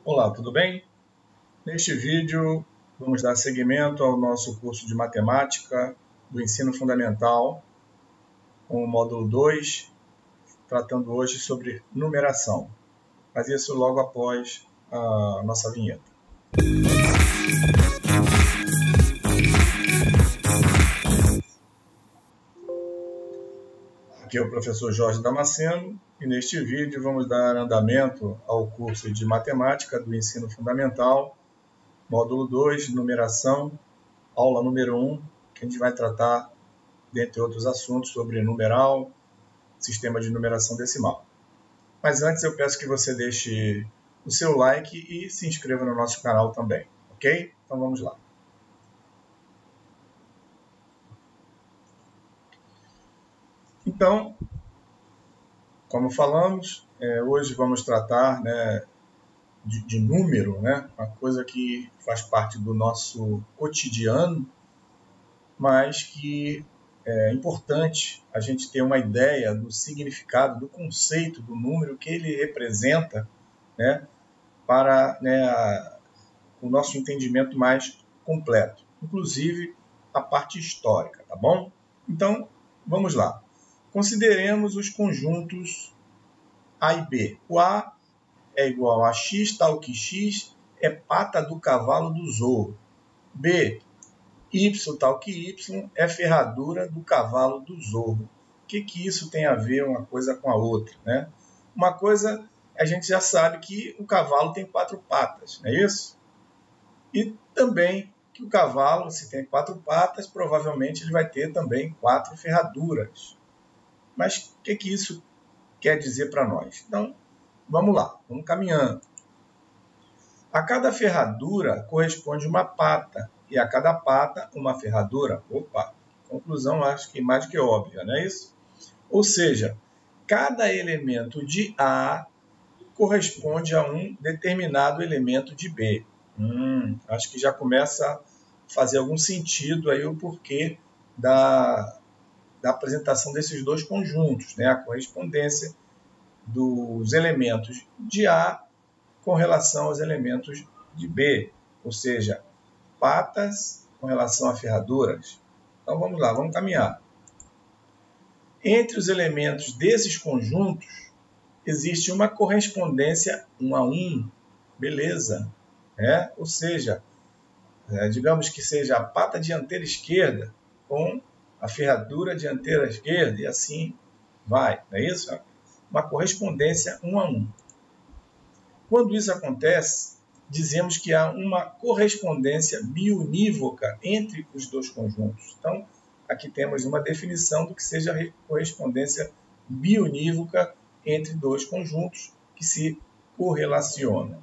Olá, tudo bem? Neste vídeo vamos dar seguimento ao nosso curso de matemática do ensino fundamental com o módulo 2, tratando hoje sobre numeração. Mas isso logo após a nossa vinheta. Aqui é o professor Jorge Damasceno e neste vídeo vamos dar andamento ao curso de matemática do ensino fundamental, módulo 2, numeração, aula número 1, que a gente vai tratar, dentre outros assuntos, sobre numeral, sistema de numeração decimal. Mas antes eu peço que você deixe o seu like e se inscreva no nosso canal também, ok? Então vamos lá. Então, como falamos, hoje vamos tratar de número, uma coisa que faz parte do nosso cotidiano, mas que é importante a gente ter uma ideia do significado, do conceito do número que ele representa, para o nosso entendimento mais completo, inclusive a parte histórica, tá bom? Então, vamos lá. Consideremos os conjuntos A e B. O A é igual a x, tal que x é pata do cavalo do Zorro. B, y, tal que y é ferradura do cavalo do Zorro. O que isso tem a ver uma coisa com a outra, Uma coisa, a gente já sabe que o cavalo tem 4 patas, não é isso? E também que o cavalo, se tem 4 patas, provavelmente ele vai ter também 4 ferraduras. Mas o que isso quer dizer para nós? Então, vamos lá, vamos caminhando. A cada ferradura corresponde uma pata, e a cada pata uma ferradura. Opa, conclusão acho que mais do que óbvia, não é isso? Ou seja, cada elemento de A corresponde a um determinado elemento de B. Acho que já começa a fazer algum sentido aí o porquê da apresentação desses dois conjuntos, a correspondência dos elementos de A com relação aos elementos de B, ou seja, patas com relação a ferraduras. Então vamos lá, vamos caminhar. Entre os elementos desses conjuntos existe uma correspondência 1 a 1, beleza, ou seja, digamos que seja a pata dianteira esquerda com a ferradura dianteira esquerda e assim vai, não é isso? Uma correspondência 1 a 1. Quando isso acontece, dizemos que há uma correspondência biunívoca entre os dois conjuntos. Então, aqui temos uma definição do que seja correspondência biunívoca entre dois conjuntos que se correlacionam.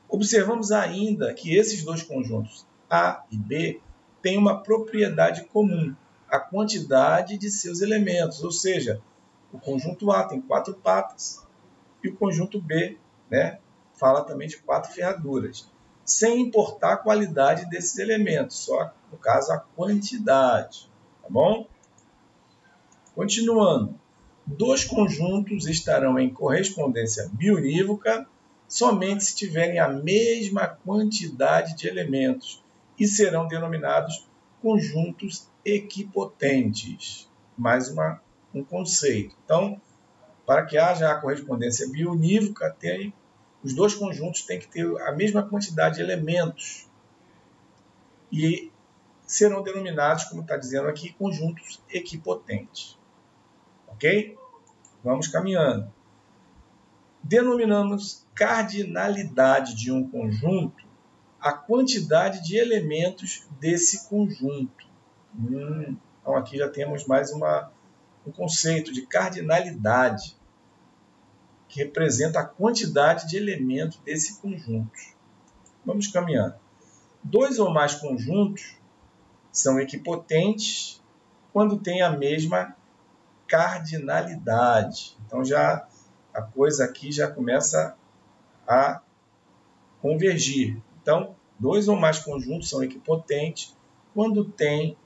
Observamos ainda que esses dois conjuntos, A e B, têm uma propriedade comum, a quantidade de seus elementos, ou seja, o conjunto A tem 4 patas e o conjunto B fala também de 4 ferraduras, sem importar a qualidade desses elementos, só, no caso, a quantidade. Tá bom? Continuando, dois conjuntos estarão em correspondência biunívoca somente se tiverem a mesma quantidade de elementos e serão denominados conjuntos equipotentes. Mais um conceito. Então, para que haja a correspondência biunívoca, os dois conjuntos têm que ter a mesma quantidade de elementos e serão denominados, como está dizendo aqui, conjuntos equipotentes. Ok? Vamos caminhando. Denominamos cardinalidade de um conjunto a quantidade de elementos desse conjunto. Então, aqui já temos mais um conceito de cardinalidade, que representa a quantidade de elementos desse conjunto. Vamos caminhando. Dois ou mais conjuntos são equipotentes quando têm a mesma cardinalidade. Então, já a coisa aqui já começa a convergir. Então, dois ou mais conjuntos são equipotentes quando têm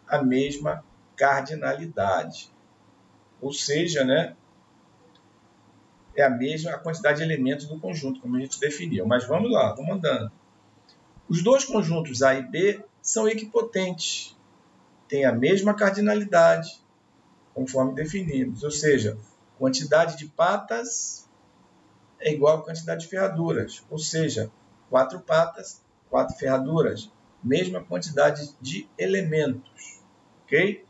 a mesma cardinalidade. Ou seja, é a mesma a quantidade de elementos do conjunto, como a gente definiu. Mas vamos lá, vamos andando. Os dois conjuntos A e B são equipotentes, têm a mesma cardinalidade, conforme definimos. Ou seja, quantidade de patas é igual a quantidade de ferraduras. Ou seja, 4 patas, 4 ferraduras. Mesma quantidade de elementos. Ok?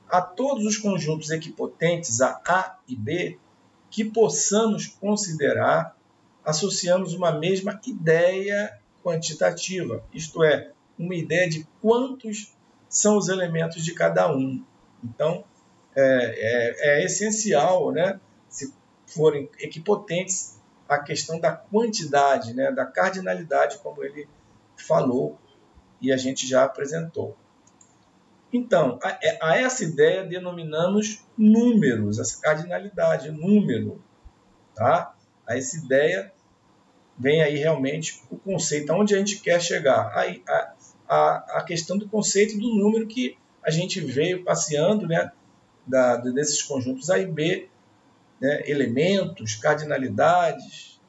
A todos os conjuntos equipotentes A e B que possamos considerar, associamos uma mesma ideia quantitativa, isto é, uma ideia de quantos são os elementos de cada um. Então, é essencial, né, se forem equipotentes, a questão da quantidade, né, da cardinalidade, como ele falou e a gente já apresentou. Então, a essa ideia denominamos números, essa cardinalidade, número. Tá? A essa ideia vem aí realmente o conceito, aonde a gente quer chegar. A questão do conceito do número que a gente veio passeando, né, desses conjuntos A e B, né, elementos, cardinalidades.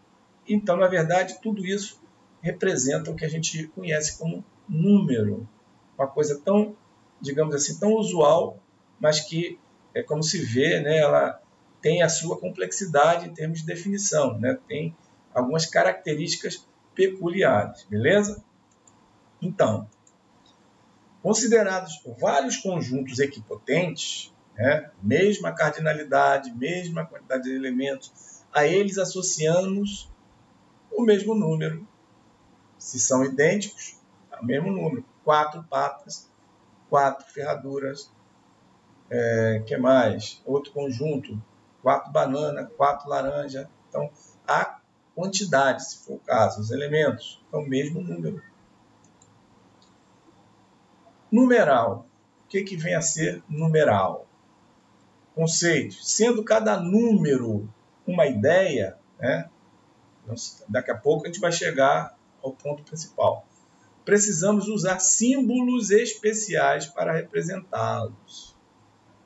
Então, na verdade, tudo isso representa o que a gente conhece como número. Uma coisa tão, digamos assim, tão usual, mas que, como se vê, né, ela tem a sua complexidade em termos de definição, né? Tem algumas características peculiares, beleza? Então, considerados vários conjuntos equipotentes, né, mesma cardinalidade, mesma quantidade de elementos, a eles associamos o mesmo número. Se são idênticos, é o mesmo número. 4 patas, 4 ferraduras, que mais? Outro conjunto, 4 bananas, 4 laranja. Então, a quantidade, se for o caso, os elementos, é o mesmo número. Numeral. O que vem a ser numeral? Conceito. Sendo cada número uma ideia, né? Daqui a pouco a gente vai chegar ao ponto principal. Precisamos usar símbolos especiais para representá-los.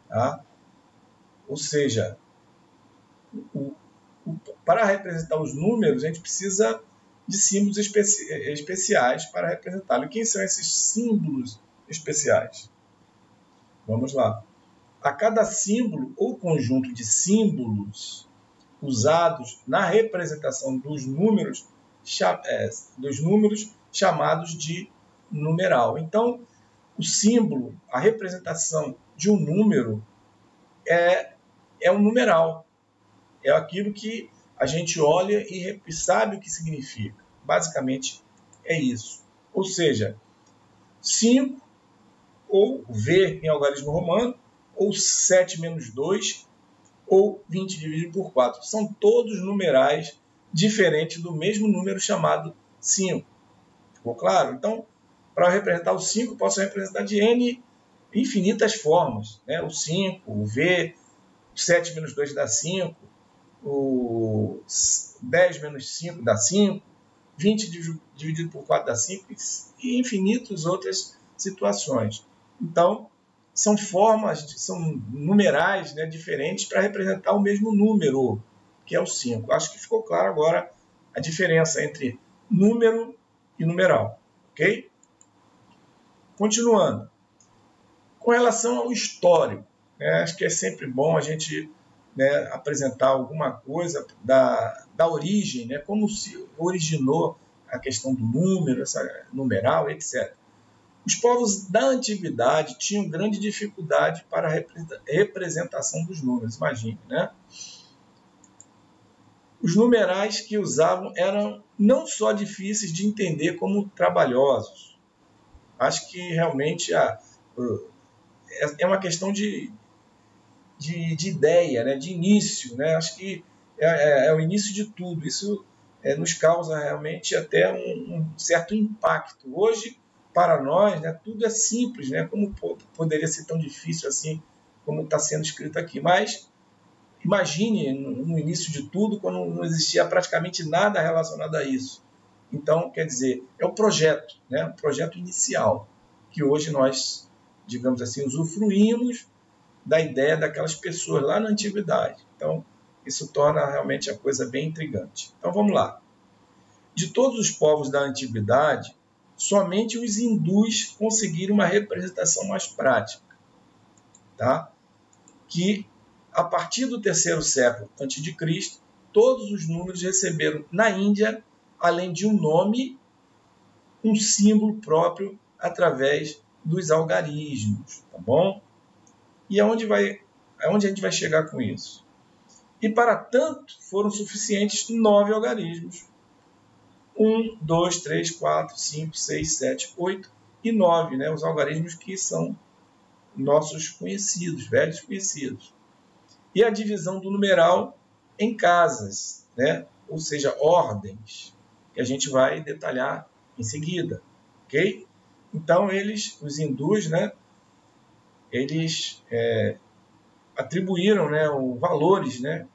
Tá? Ou seja, para representar os números, a gente precisa de símbolos especiais para representá-los. E quem são esses símbolos especiais? Vamos lá. A cada símbolo ou conjunto de símbolos usados na representação dos números chamados de numeral. Então, o símbolo, a representação de um número é um numeral. É aquilo que a gente olha e sabe o que significa. Basicamente é isso. Ou seja, 5, ou V em algarismo romano, ou 7 menos 2, ou 20 dividido por 4. São todos numerais diferentes do mesmo número chamado 5. Ficou claro? Então, para representar o 5, posso representar de N infinitas formas. Né? O 5, o V, o 7 menos 2 dá 5, o 10 menos 5 dá 5, 20 dividido por 4 dá 5, e infinitas outras situações. Então, são formas, são numerais, né, diferentes para representar o mesmo número, que é o 5. Acho que ficou claro agora a diferença entre número e numeral. Ok? Continuando. Com relação ao histórico, né, acho que é sempre bom a gente, né, apresentar alguma coisa da origem, né, como se originou a questão do número, essa numeral, etc. Os povos da antiguidade tinham grande dificuldade para a representação dos números, imagine, né? Os numerais que usavam eram não só difíceis de entender, como trabalhosos. Acho que realmente é uma questão de ideia, né? De início, né? Acho que é o início de tudo. Isso nos causa realmente até um certo impacto. Hoje, para nós, né, tudo é simples, né? Como poderia ser tão difícil assim, como está sendo escrito aqui. Mas imagine no início de tudo, quando não existia praticamente nada relacionado a isso. Então, quer dizer, é o projeto, né? O projeto inicial, que hoje nós, digamos assim, usufruímos da ideia daquelas pessoas lá na antiguidade. Então, isso torna realmente a coisa bem intrigante. Então, vamos lá. De todos os povos da antiguidade, somente os hindus conseguiram uma representação mais prática, tá? Que, a partir do terceiro século a.C., todos os números receberam, na Índia, além de um nome, um símbolo próprio através dos algarismos, tá bom? E aonde a gente vai chegar com isso? E para tanto foram suficientes 9 algarismos. 1, 2, 3, 4, 5, 6, 7, 8 e 9, né? Os algarismos que são nossos conhecidos, velhos conhecidos. E a divisão do numeral em casas, né? Ou seja, ordens, que a gente vai detalhar em seguida, ok? Então, os hindus, né? Eles atribuíram, né, valores, né,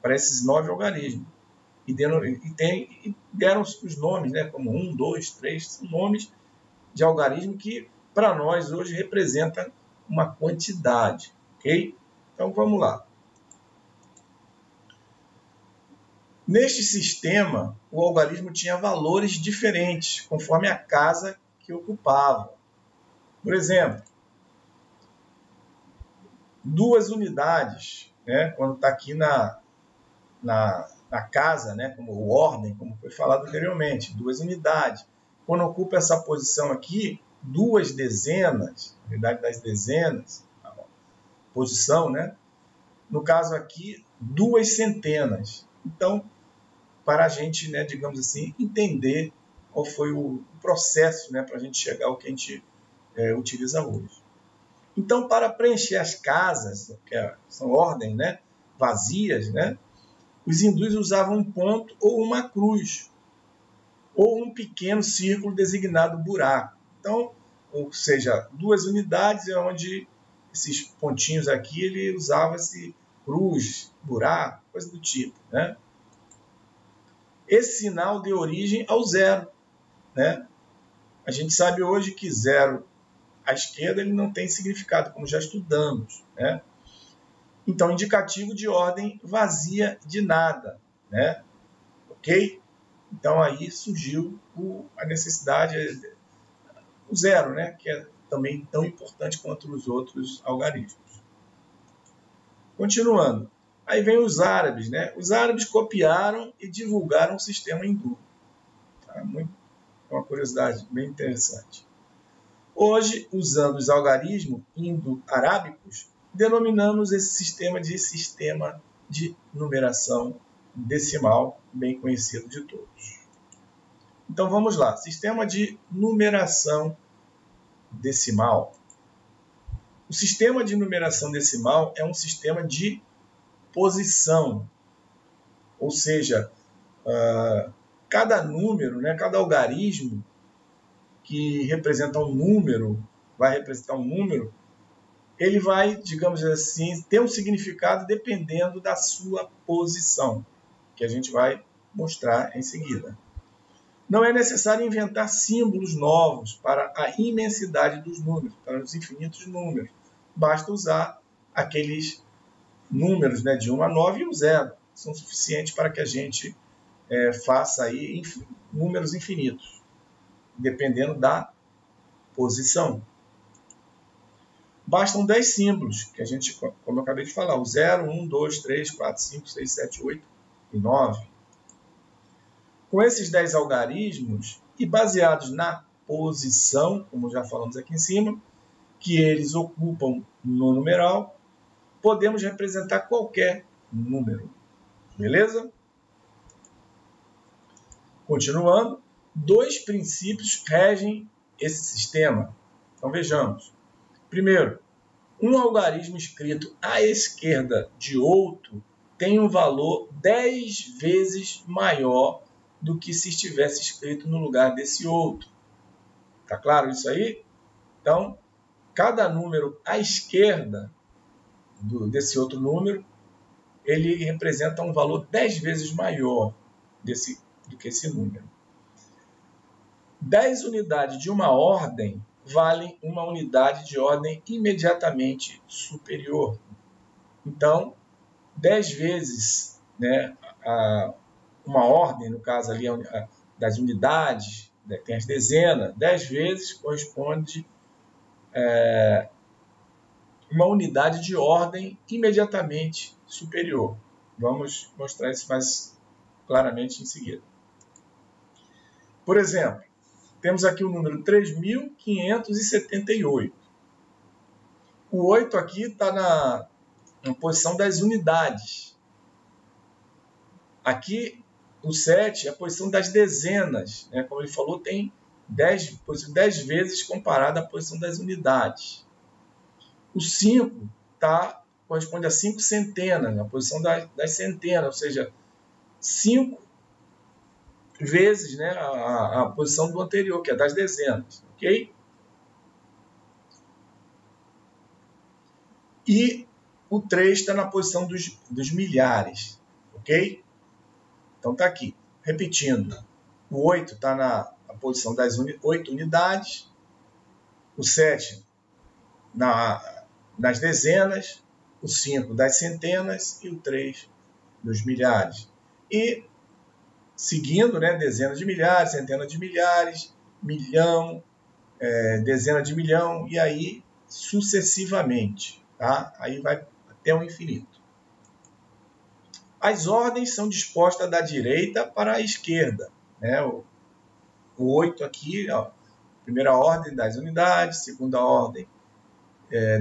para esses 9 algarismos. E deram os nomes, né, como 1, 2, 3, são nomes de algarismo que, para nós, hoje, representa uma quantidade. Ok? Então, vamos lá. Neste sistema, o algarismo tinha valores diferentes, conforme a casa que ocupava. Por exemplo, 2 unidades, né, quando está aqui na casa, né, como ordem, como foi falado anteriormente, 2 unidades. Quando ocupa essa posição aqui, 2 dezenas, unidade das dezenas, posição, né? No caso aqui, 2 centenas. Então, para a gente, né, digamos assim, entender qual foi o processo, né, para a gente chegar ao que a gente utiliza hoje. Então, para preencher as casas, que são ordens, né, vazias, né, os hindus usavam um ponto ou uma cruz, ou um pequeno círculo designado buraco. Então, ou seja, 2 unidades é onde esses pontinhos aqui, ele usava-se cruz, buraco, coisa do tipo, né? Esse sinal deu origem ao 0, né? A gente sabe hoje que 0 à esquerda ele não tem significado, como já estudamos, né? Então, indicativo de ordem vazia de nada, né? Ok? Então, aí surgiu a necessidade, o 0, né? Que é também tão importante quanto os outros algarismos. Continuando. Aí vem os árabes, né? Os árabes copiaram e divulgaram o sistema hindu. Tá? Uma curiosidade bem interessante. Hoje, usando os algarismos indo-arábicos, denominamos esse sistema de numeração decimal, bem conhecido de todos. Então vamos lá. Sistema de numeração decimal. O sistema de numeração decimal é um sistema de posição. Ou seja, cada número, né, cada algarismo que representa um número, vai representar um número, ele vai, digamos assim, ter um significado dependendo da sua posição, que a gente vai mostrar em seguida. Não é necessário inventar símbolos novos para a imensidade dos números, para os infinitos números. Basta usar aqueles números, né, de 1 a 9 e o 0. São suficientes para que a gente faça aí números infinitos, dependendo da posição. Bastam 10 símbolos, que a gente, como eu acabei de falar, o 0, 1, 2, 3, 4, 5, 6, 7, 8 e 9. Com esses 10 algarismos, e baseados na posição, como já falamos aqui em cima, que eles ocupam no numeral, podemos representar qualquer número. Beleza? Continuando, 2 princípios regem esse sistema. Então vejamos. Primeiro, um algarismo escrito à esquerda de outro tem um valor 10 vezes maior do que se estivesse escrito no lugar desse outro. Tá claro isso aí? Então, cada número à esquerda desse outro número, ele representa um valor 10 vezes maior do que esse número. 10 unidades de uma ordem valem uma unidade de ordem imediatamente superior. Então, 10 vezes, né, uma ordem, no caso ali das unidades, né, tem as dezenas, 10 vezes corresponde uma unidade de ordem imediatamente superior. Vamos mostrar isso mais claramente em seguida. Por exemplo, temos aqui o número 3.578. O 8 aqui está na posição das unidades. Aqui, o 7 é a posição das dezenas. Né? Como ele falou, tem 10 vezes comparado à posição das unidades. O 5 corresponde a 5 centenas, na posição das centenas, ou seja, 5 vezes, né, a posição do anterior, que é das dezenas. Ok? E o 3 está na posição dos milhares. Ok? Então está aqui. Repetindo, o 8 está na posição das 8 unidades, o 7 nas dezenas, o 5 das centenas e o 3 dos milhares. E seguindo, né, dezenas de milhares, centenas de milhares, milhão, dezena de milhão, e aí sucessivamente. Tá? Aí vai até o infinito. As ordens são dispostas da direita para a esquerda. Né? O 8 aqui, ó, primeira ordem das unidades, segunda ordem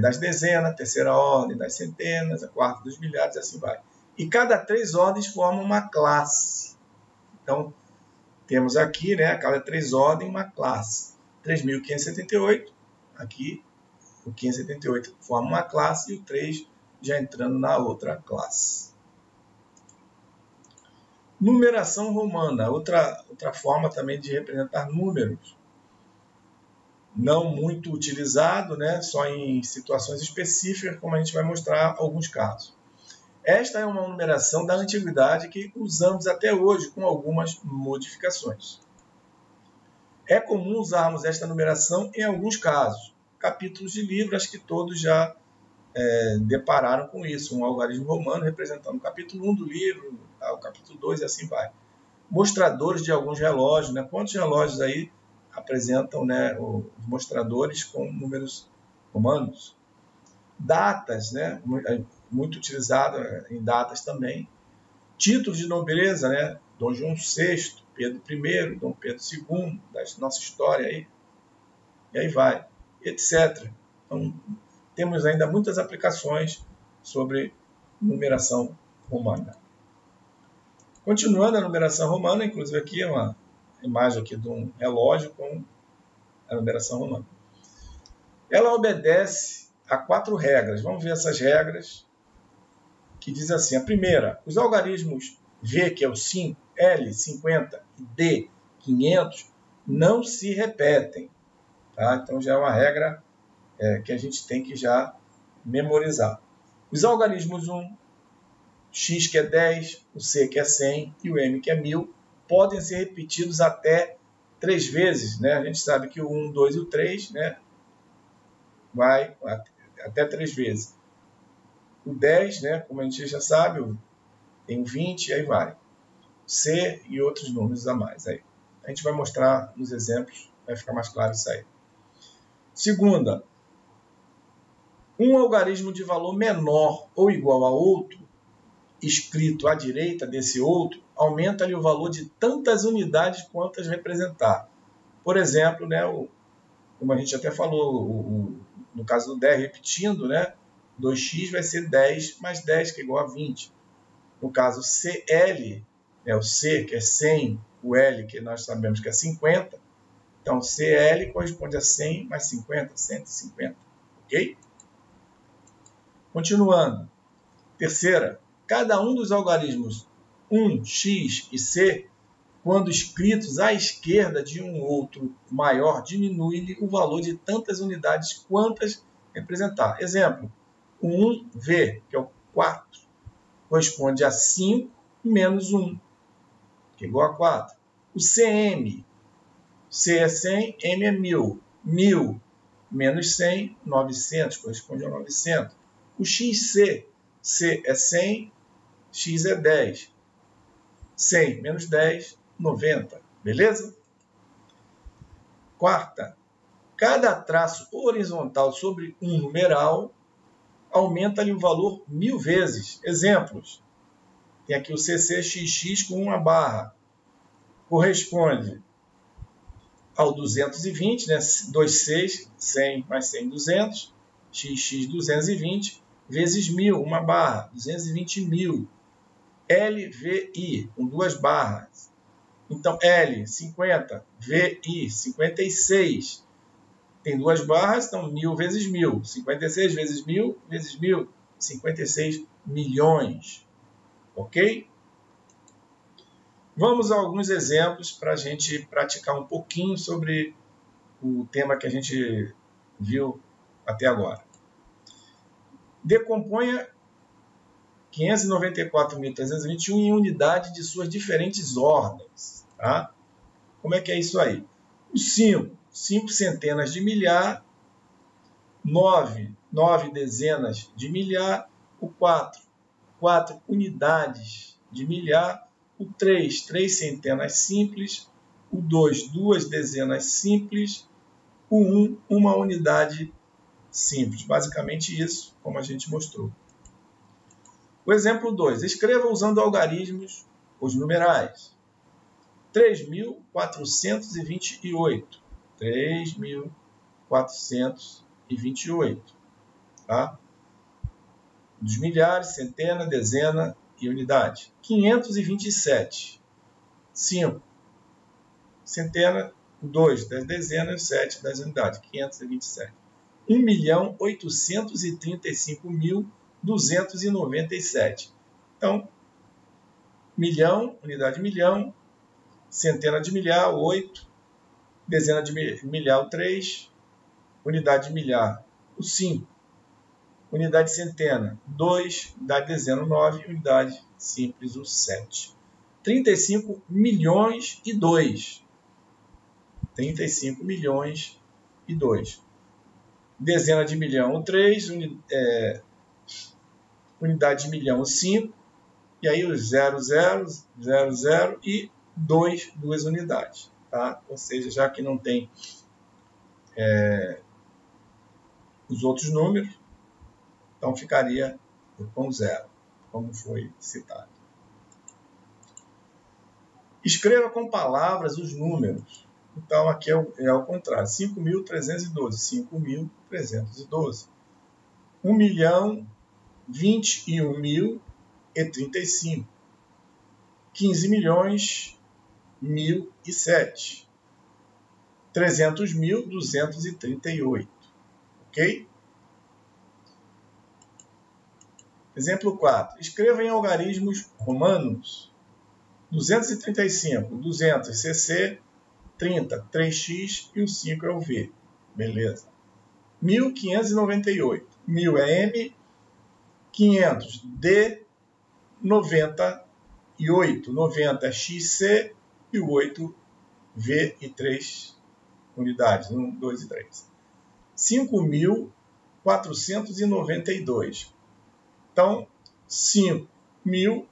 das dezenas, terceira ordem das centenas, a quarta dos milhares, assim vai. E cada 3 ordens formam uma classe. Então, temos aqui, né, a cada 3 ordens, uma classe. 3.578, aqui, o 578 forma uma classe e o 3 já entrando na outra classe. Numeração romana, outra forma também de representar números. Não muito utilizado, né, só em situações específicas, como a gente vai mostrar alguns casos. Esta é uma numeração da antiguidade que usamos até hoje, com algumas modificações. É comum usarmos esta numeração em alguns casos. Capítulos de livro, acho que todos já depararam com isso. Um algarismo romano representando o capítulo 1 do livro, o capítulo 2 e assim vai. Mostradores de alguns relógios. Né? Quantos relógios aí apresentam, né, os mostradores com números romanos? Datas, né? Muito utilizado em datas também. Títulos de nobreza, né? Dom João VI, Pedro I, Dom Pedro II, da nossa história aí. E aí vai, etc. Então, temos ainda muitas aplicações sobre numeração romana. Continuando a numeração romana, inclusive aqui é uma imagem aqui de um relógio com a numeração romana. Ela obedece a 4 regras. Vamos ver essas regras, que diz assim: a primeira, os algarismos V, que é o 5, L, 50 e D, 500, não se repetem. Tá? Então já é uma regra que a gente tem que já memorizar. Os algarismos 1, X, que é 10, o C, que é 100 e o M, que é 1000, podem ser repetidos até 3 vezes. Né? A gente sabe que o 1, 2 e o 3, né, vai até 3 vezes. O 10, né, como a gente já sabe, tem o 20 e aí vai. C e outros números a mais. Aí. A gente vai mostrar nos exemplos, vai ficar mais claro isso aí. Segunda, um algarismo de valor menor ou igual a outro, escrito à direita desse outro, aumenta-lhe o valor de tantas unidades quantas representar. Por exemplo, né, como a gente até falou, no caso do 10, repetindo, né, 2x vai ser 10 mais 10, que é igual a 20. No caso CL, o C, que é 100, o L, que nós sabemos que é 50. Então, CL corresponde a 100 mais 50, 150. Ok? Continuando. Terceira, cada um dos algarismos 1, X e C, quando escritos à esquerda de um outro maior, diminui-lhe o valor de tantas unidades quantas representar. Exemplo, o 1V, que é o 4, corresponde a 5 menos 1, que é igual a 4. O CM, C é 100, M é 1000. 1000 menos 100, 900, corresponde a 900. O XC, C é 100, x é 10. 100 menos 10, 90. Beleza? Quarta, cada traço horizontal sobre um numeral aumenta-lhe o valor 1000 vezes. Exemplos. Tem aqui o CCXX com uma barra. Corresponde ao 220, né? 2,6, 100 mais 100, 200. XX 220 vezes 1000, uma barra. 220.000. LVI, com duas barras. Então, L, 50. VI, 56. Tem duas barras, então 1000 vezes 1000. 56 vezes 1000 vezes 1000. 56 milhões. Ok? Vamos a alguns exemplos para a gente praticar um pouquinho sobre o tema que a gente viu até agora. Decomponha 594.321 em unidade de suas diferentes ordens. Tá? Como é que é isso aí? O 5, 5 centenas de milhar. 9, 9 dezenas de milhar. O 4, 4 unidades de milhar. O 3, 3 centenas simples. O 2, 2 dezenas simples. O 1, uma unidade simples. Basicamente isso, como a gente mostrou. O exemplo 2. Escreva usando algarismos os numerais. 3.428. 3.428. Tá? Dos milhares, centena, dezena e unidade. 527. 5. Centena, 2 das dezenas, 7 das unidades. 527. 1.835.297. Então, milhão, unidade milhão, centena de milhar, 8, dezena de milhar, o 3, unidade de milhar, o 5, unidade centena, 2, unidade dezena, o 9, unidade simples, o 7. 35 milhões e 2. 35 milhões e 2. Dezena de milhão, o 3, unidade de milhão, o 5, e aí os 0, 0, 0, 0 e 2, 2 unidades. Tá? Ou seja, já que não tem os outros números, então ficaria com 0, como foi citado. Escreva com palavras os números. Então, aqui é o contrário. 5.312. 5.312. 1.021.035. 15.000.007. 300.238. Ok? Exemplo 4. Escreva em algarismos romanos. 235. 200. CC. 30, 3x e o 5 é o V. Beleza. 1.598. 1.000 é M. 500, D. 98. 90 é XC e o 8, V e 3 unidades. 1, 2 e 3. 5.492. Então, 5.000,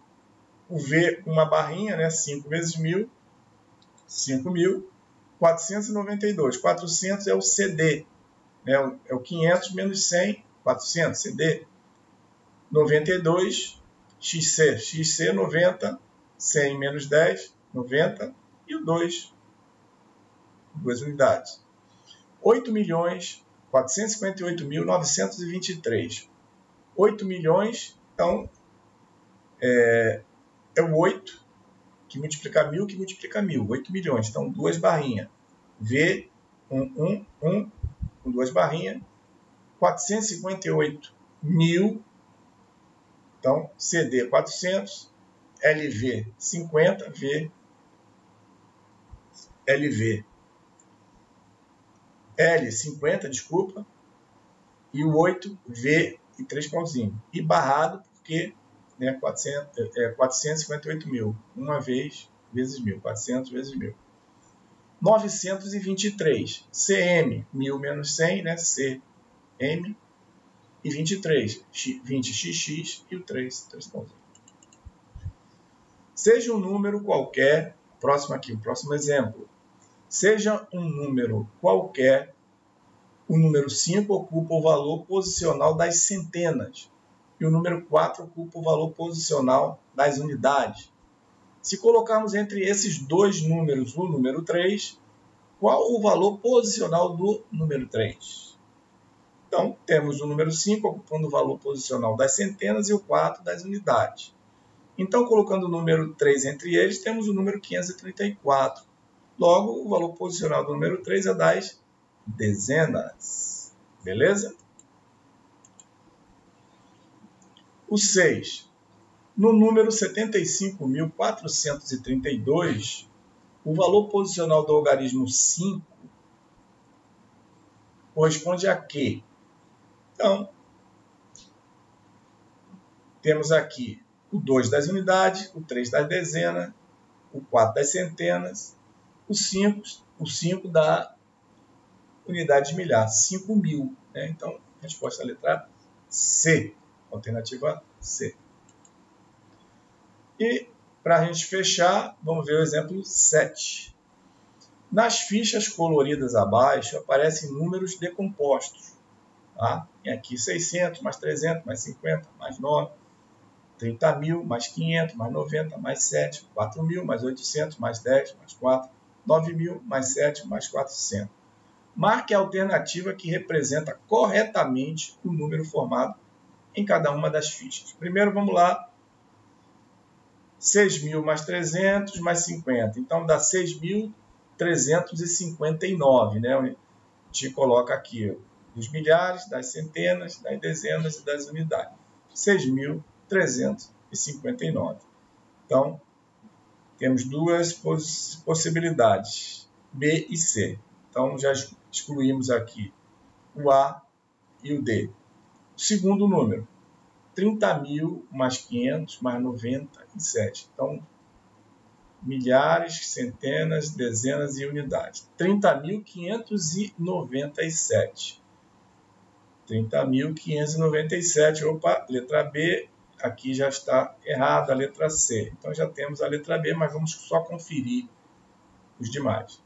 o V, uma barrinha, né? 5 vezes 1.000. 5.492. 400 é o CD. Né? É o 500 menos 100, 400, CD. 92, XC. XC, 90. 100 menos 10, 90. E o 2, 2 unidades. 8.458.923. 8 milhões, então, é o 8, que multiplica 1.000, que multiplica 1.000. 8 milhões. Então, 2 barrinhas. V, 1, com 2 barrinhas. 458.000. Então, CD, 400. LV, 50. V, LV. L, 50, desculpa. E o 8, V e 3 pauzinhos. E barrado, porque... 458.000. Uma vez, vezes 1.000. 400 vezes 1.000. 923. CM, 1.000 menos 100, né? CM. E 23. 20XX e o 3 pauzinhos. Seja um número qualquer, o próximo exemplo. Seja um número qualquer, o número 5 ocupa o valor posicional das centenas e o número 4 ocupa o valor posicional das unidades. Se colocarmos entre esses dois números o número 3, qual o valor posicional do número 3? Então, temos o número 5 ocupando o valor posicional das centenas e o 4 das unidades. Então, colocando o número 3 entre eles, temos o número 534. Logo, o valor posicional do número 3 é das dezenas. Beleza? O 6. No número 75.432, o valor posicional do algarismo 5 corresponde a quê? Então, temos aqui o 2 das unidades, o 3 das dezenas, o 4 das centenas, o 5 da unidade de milhar, 5.000. Né? Então, a resposta é a letra C, alternativa C. E, para a gente fechar, vamos ver o exemplo 7. Nas fichas coloridas abaixo, aparecem números decompostos. Tá? Tem aqui 600, mais 300, mais 50, mais 9, 30.000, mais 500, mais 90, mais 7, 4.000, mais 800, mais 10, mais 4, 9.000, mais 7, mais 400. Marque a alternativa que representa corretamente o número formado em cada uma das fichas. Primeiro, vamos lá. 6.000 mais 300 mais 50. Então, dá 6.359. Né? A gente coloca aqui os milhares, das centenas, das dezenas e das unidades. 6.359. Então, temos duas possibilidades, B e C. Então, já excluímos aqui o A e o D. O segundo número, 30.000 mais 500 mais 97. Então, milhares, centenas, dezenas e unidades. 30.597. 30.597. Opa, letra B. Aqui já está errado a letra C. Então, já temos a letra B, mas vamos só conferir os demais.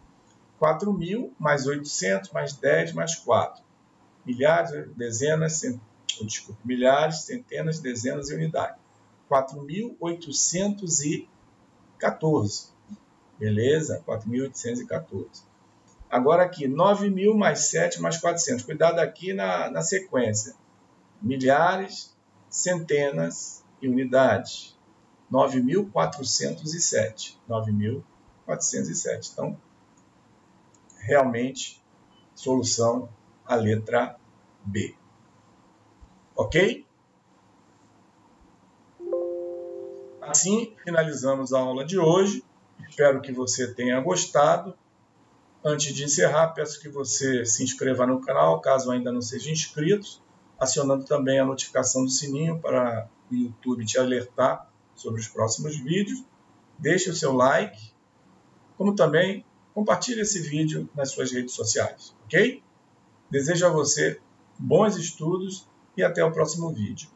4.000 mais 800 mais 10 mais 4. Milhares, dezenas, milhares, centenas, dezenas e unidades. 4.814. Beleza? 4.814. Agora aqui, 9.000 mais 7 mais 400. Cuidado aqui na sequência. Milhares, centenas e unidades. 9.407. 9.407. Então, realmente, solução a letra B. Ok? Assim, finalizamos a aula de hoje. Espero que você tenha gostado. Antes de encerrar, peço que você se inscreva no canal, caso ainda não seja inscrito, acionando também a notificação do sininho para o YouTube te alertar sobre os próximos vídeos. Deixe o seu like, como também compartilhe esse vídeo nas suas redes sociais, ok? Desejo a você bons estudos e até o próximo vídeo.